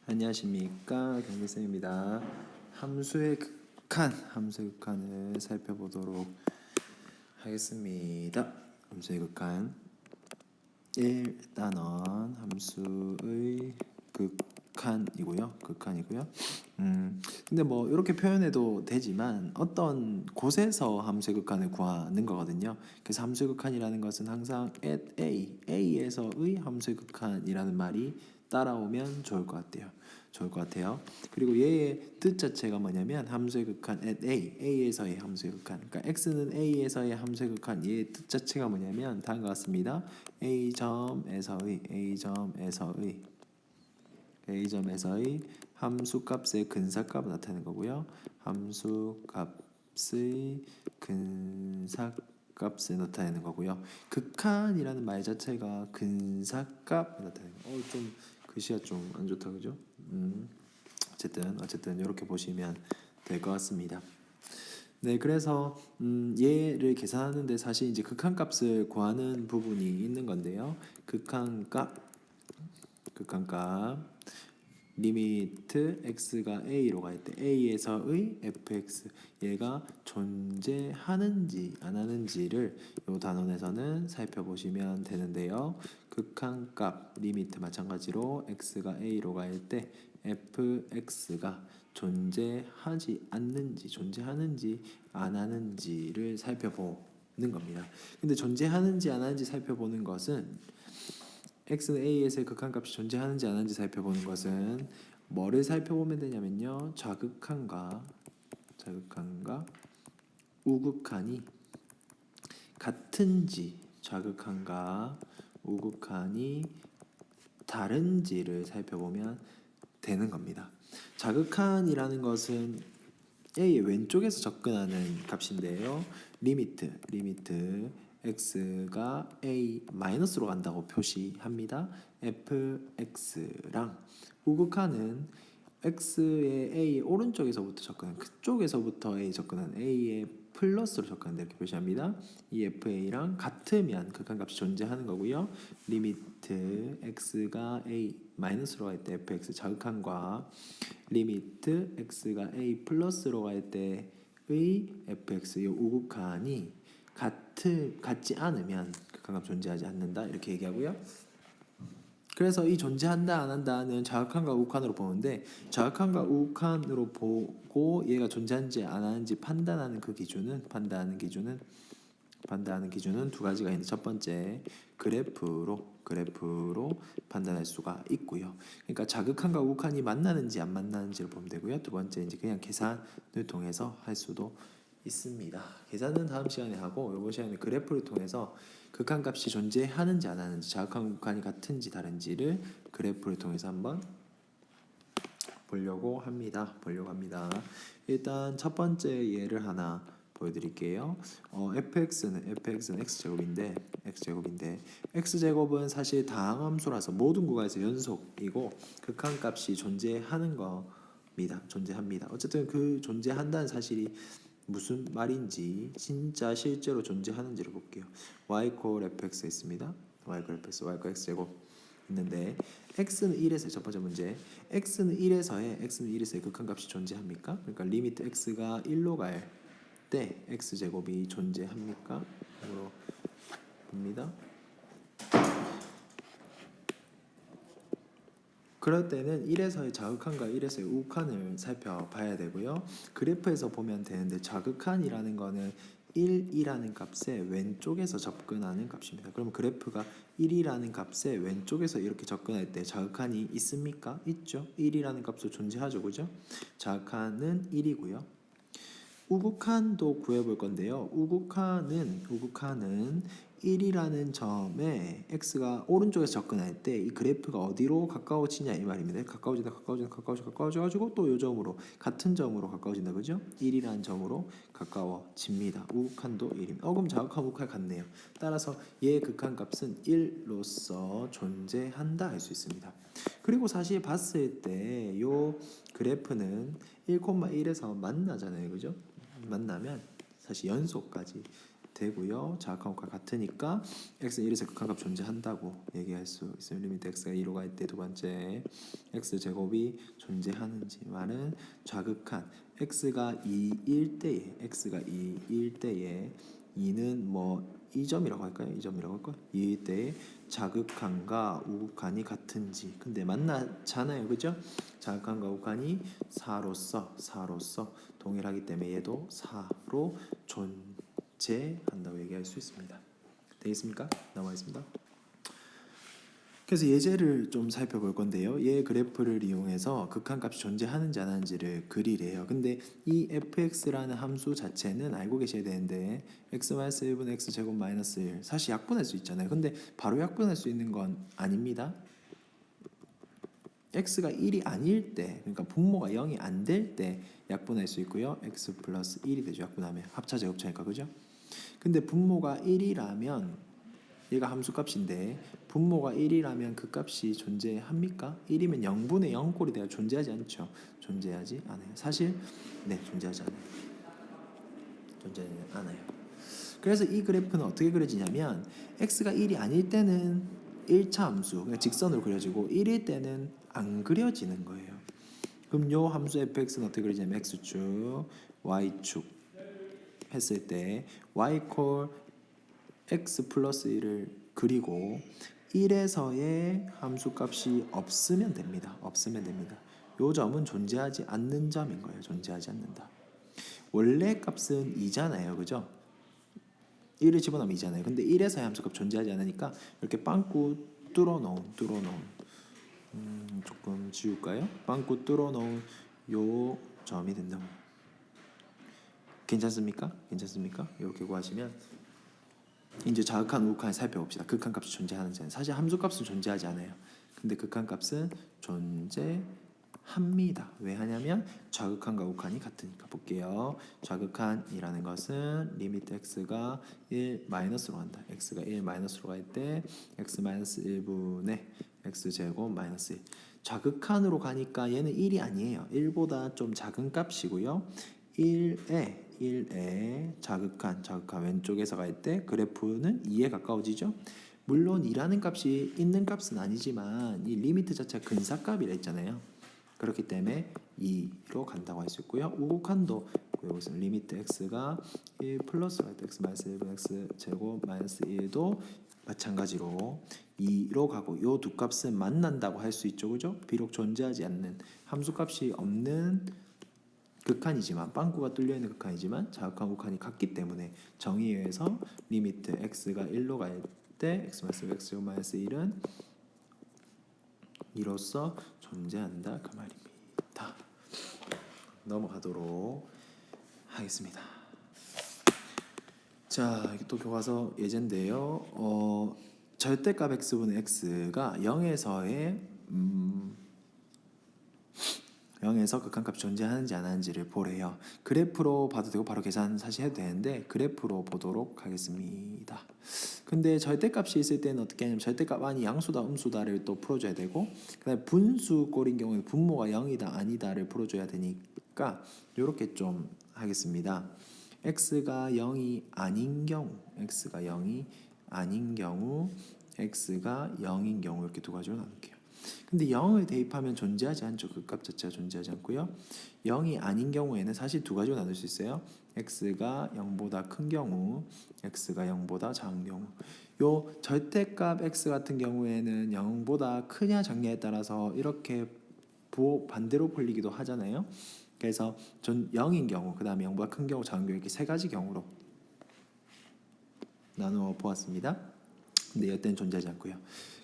안녕하십니까, 경민쌤입니다. 함수의 극한을 살펴보도록 하겠습니다. 함수의 극한 1단원 함수의 극한이고요. 근데 뭐 이렇게 표현해도 되지만 어떤 곳에서 함수의 극한을 구하는 거거든요. 그래서 함수의 극한이라는 것은 항상 at A에서의 함수의 극한이라는 말이 따라오면 좋을 것 같아요. 그리고 얘의 뜻 자체가 뭐냐면 함수의 극한 at A에서의 함수의 극한. 그러니까 x는 A에서의 함수의 극한. 얘의 뜻 자체가 뭐냐면 다음과 같습니다. A점에서의 함수값의 근사값을 나타내는 거고요. 함수값의 근사값을 나타내는 거고요. 극한이라는 말 자체가 근사값을 나타내는 거. 좀 글씨가 좀 안 좋다, 그죠? 어쨌든 이렇게 보시면 될 것 같습니다. 네, 그래서 얘를 계산하는데 사실 이제 극한값을 구하는 부분이 있는 건데요. 극한값 리미트 x가 a로 갈 때 a에서의 fx 얘가 존재하는지 안 하는지를 이 단원에서는 살펴보시면 되는데요. 극한값 리미트 마찬가지로 x가 a로 갈 때 fx가 존재하지 않는지 존재하는지 안 하는지를 살펴보는 겁니다. 근데 존재하는지 안 하는지 살펴보는 것은 x는 a에서의 극한값이 존재하는지 안 하는지 살펴보는 것은 뭐를 살펴보면 되냐면요. 좌극한과 우극한이 같은지 좌극한과 우극한이 다른지를 살펴보면 되는 겁니다. 좌극한이라는 것은 A의 왼쪽에서 접근하는 값인데요. 리미트 x가 a 마이너스로 간다고 표시합니다. fx랑 우극한은 x의 a 오른쪽에서부터 접근한 그쪽에서부터 a 접근한 a의 플러스로 접근한다 이렇게 표시합니다. 이 fa랑 같으면 극한값이 존재하는 거고요. 리미트 x가 a 마이너스로 갈 때 fx 자극한과 리미트 x가 a 플러스로 갈 때의 fx 이 우극한이 같지 않으면 극한값 존재하지 않는다 이렇게 얘기하고요. 그래서 이 존재한다 안 한다는 좌극한과 우극한으로 보는데 좌극한과 우극한으로 보고 얘가 존재하는지 안 하는지 판단하는 기준은 두 가지가 있는데 첫 번째 그래프로 판단할 수가 있고요. 그러니까 좌극한과 우극한이 만나는지 안 만나는지를 보면 되고요. 두 번째 이제 그냥 계산을 통해서 할 수도 있습니다. 계산은 다음 시간에 하고 이번 시간에 그래프를 통해서 극한값이 존재하는지 안 하는지 좌극한 우극한이 같은지 다른지를 그래프를 통해서 한번 보려고 합니다. 일단 첫 번째 예를 하나 보여드릴게요. fx는 x제곱인데 x제곱은 사실 다항함수라서 모든 구간에서 연속이고 극한값이 존재하는 겁니다. 존재합니다. 어쨌든 그 존재한다는 사실이 무슨 말인지 진짜 실제로 존재하는지를 볼게요. y fx 있습니다. y x제곱 있는데 x는 1에서 첫 번째 문제 x는 1에서의 극한값이 존재합니까? 그러니까 리미트 x가 1로 갈 때 x제곱이 존재합니까? 물어봅니다. 그럴 때는 1에서의 좌극한과 1에서의 우극한을 살펴봐야 되고요. 그래프에서 보면 되는데 좌극한이라는 거는 1이라는 값에 왼쪽에서 접근하는 값입니다. 그러면 그래프가 1이라는 값에 왼쪽에서 이렇게 접근할 때 좌극한이 있습니까? 있죠. 1이라는 값도 존재하죠. 그죠? 좌극한은 1이고요. 우극한도 구해볼 건데요. 우극한은 1이라는 점에 x가 오른쪽에서 접근할 때 이 그래프가 어디로 가까워지냐 이 말입니다. 가까워져가지고 또 이 점으로 같은 점으로 가까워진다, 그죠? 1이라는 점으로 가까워집니다. 우극한도 1입니다. 그럼 좌극한 우극한 같네요. 따라서 얘의 극한값은 1로서 존재한다 할 수 있습니다. 그리고 사실 봤을 때 이 그래프는 1,1에서 만나잖아요, 그죠? 만나면 사실 연속까지 되고요. 자극한 우칸 같으니까 x 1에서 극한값 존재한다고 얘기할 수 있어요. 리미트 x가 2로 갈 때 두 번째 x 제곱이 존재하는지 말은 자극한 x가 2일 때에 2는 뭐 2점이라고 할까요? 2점이라고 할까요? 2일 때에 자극한과 우극한이 같은지. 근데 만나잖아요. 그죠? 자극한과 우극한이 4로서 동일하기 때문에 얘도 4로 존재한다고 얘기할 수 있습니다. 되겠습니까? 넘어가겠습니다. 그래서 예제를 좀 살펴볼 건데요. 얘 그래프를 이용해서 극한값이 존재하는지 안 하는지를 그리래요. 근데 이 fx라는 함수 자체는 알고 계셔야 되는데 x-1분 x제곱 마이너스 1 사실 약분할 수 있잖아요. 근데 바로 약분할 수 있는 건 아닙니다. x가 1이 아닐 때, 그러니까 분모가 0이 안 될 때 약분할 수 있고요. x 플러스 1이 되죠. 약분하면 합차 제곱차니까. 그죠? 근데 분모가 1이라면 얘가 함수값인데 분모가 1이라면 그 값이 존재합니까? 1이면 0분의 0꼴이 돼야 존재하지 않죠. 존재하지 않아요. 사실 네, 존재하지 않아요. 존재하지 않아요. 그래서 이 그래프는 어떻게 그려지냐면 x가 1이 아닐 때는 1차 함수, 그러니까 직선으로 그려지고 1일 때는 안 그려지는 거예요. 그럼 요 함수 fx는 어떻게 그려지냐면 x축, y축 했을 때 y 콜 x 플러스 1을 그리고 1에서의 함수값이 없으면 됩니다. 없으면 됩니다. 요 점은 존재하지 않는 점인 거예요. 존재하지 않는다. 원래 값은 2잖아요. 그죠? 1을 집어넣으면 2잖아요. 근데 1에서의 함수값 존재하지 않으니까 이렇게 빵꾸 뚫어놓은 조금 지울까요? 빵꾸 뚫어놓은 요 점이 된다고. 괜찮습니까? 괜찮습니까? 이렇게 구하시면 이제 자극한 우극한을 살펴봅시다. 극한값이 존재하는지는. 사실 함수값은 존재하지 않아요. 근데 극한값은 존재합니다. 왜 하냐면 자극한과 우극한이 같으니까. 볼게요. 자극한이라는 것은 리미트 x가 1 마이너스로 간다. x가 1 마이너스로 갈 때 x 마이너스 1분의 x제곱 마이너스 1. 자극한으로 가니까 얘는 1이 아니에요. 1보다 좀 작은 값이고요. 1에 자극한 왼쪽에서 갈 때 그래프는 2에 가까워지죠. 물론 2라는 값이 있는 값은 아니지만 이 리미트 자체가 근사값이라 했잖아요. 그렇기 때문에 2로 간다고 할 수 있고요. 우극한도 여기서 리미트 x가 1 플러스 x 마이너스 1분 x 제곱 마이너스 1도 마찬가지로 2로 가고 이 두 값은 만난다고 할 수 있죠. 그죠? 비록 존재하지 않는 함수값이 없는 극한이지만 빵꾸가 뚫려 있는 극한이지만 자극한 우극한이 같기 때문에 정의에 의해서 리미트 x가 1로 갈 때 x 마이너스 1은 2로서 존재한다 그 말입니다. 넘어가도록 하겠습니다. 자, 또 교과서 예제인데요. 절대값 x분의 x가 0에서 극한값이 존재하는지 안 하는지를 보래요. 그래프로 봐도 되고 바로 계산 사실 해도 되는데 그래프로 보도록 하겠습니다. 근데 절대값이 있을 때는 어떻게 하냐면 절대값 아니 양수다 음수다를 또 풀어줘야 되고 그다음에 분수꼴인 경우에 분모가 0이다 아니다를 풀어줘야 되니까 이렇게 좀 하겠습니다. x가 0이 아닌 경우 x가 0인 경우 이렇게 두 가지로 나눌게요. 근데 0을 대입하면 존재하지 않죠. 그 값 자체가 존재하지 않고요. 0이 아닌 경우에는 사실 두 가지로 나눌 수 있어요. x가 0보다 큰 경우, x가 0보다 작은 경우. 요 절대값 x 같은 경우에는 0보다 크냐 작냐에 따라서 이렇게 반대로 풀리기도 하잖아요. 그래서 0인 경우, 그 다음에 0보다 큰 경우, 작은 경우 이렇게 세 가지 경우로 나누어 보았습니다. 근데 이때는 존재하지 않고요.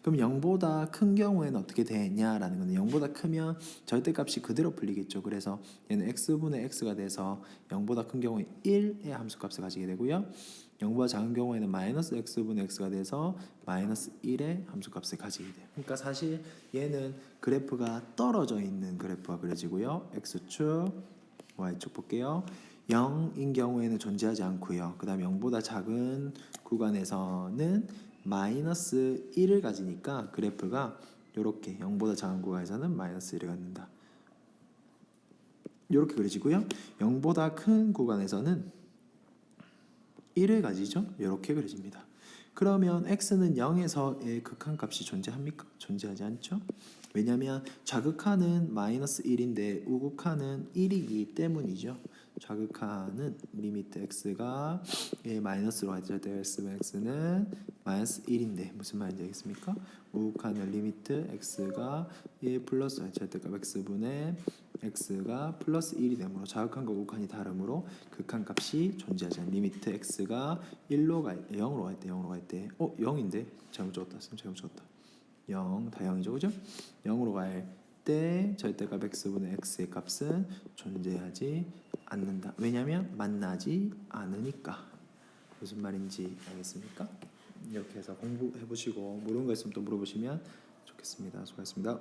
그럼 0보다 큰 경우에는 어떻게 되냐라는 거는 0보다 크면 절대값이 그대로 풀리겠죠. 그래서 얘는 x분의 x가 돼서 0보다 큰 경우에 1의 함수값을 가지게 되고요. 0보다 작은 경우에는 마이너스 x분의 x가 돼서 마이너스 1의 함수값을 가지게 돼요. 그러니까 사실 얘는 그래프가 떨어져 있는 그래프가 그려지고요. x축, y축 볼게요. 0인 경우에는 존재하지 않고요. 그 다음 0보다 작은 구간에서는 마이너스 1을 가지니까 그래프가 이렇게 0보다 작은 구간에서는 마이너스 1을 갖는다. 이렇게 그려지고요. 0보다 큰 구간에서는 1을 가지죠. 이렇게 그려집니다. 그러면 x는 0에서의 극한값이 존재합니까? 존재하지 않죠. 왜냐하면 좌극한은 마이너스 1인데 우극한은 1이기 때문이죠. 좌극한은 리미트 x가 마이너스로 가질 때 x는 마이너스 1인데 무슨 말인지 알겠습니까? 우극한은 리미트 x가 플러스 가질 때 x분의 x가 플러스 1이 되므로 좌극한과 우극한이 다르므로 극한값이 존재하지 않는 리미트 x가 0으로 갈 때 0인데 잘못 적었다. 0, 다 0이죠, 그죠? 0으로 갈 때 절대값 x분의 x의 값은 존재하지 않는다. 왜냐하면 만나지 않으니까. 무슨 말인지 알겠습니까? 이렇게 해서 공부해 보시고 모르는 거 있으면 또 물어보시면 좋겠습니다. 수고하셨습니다.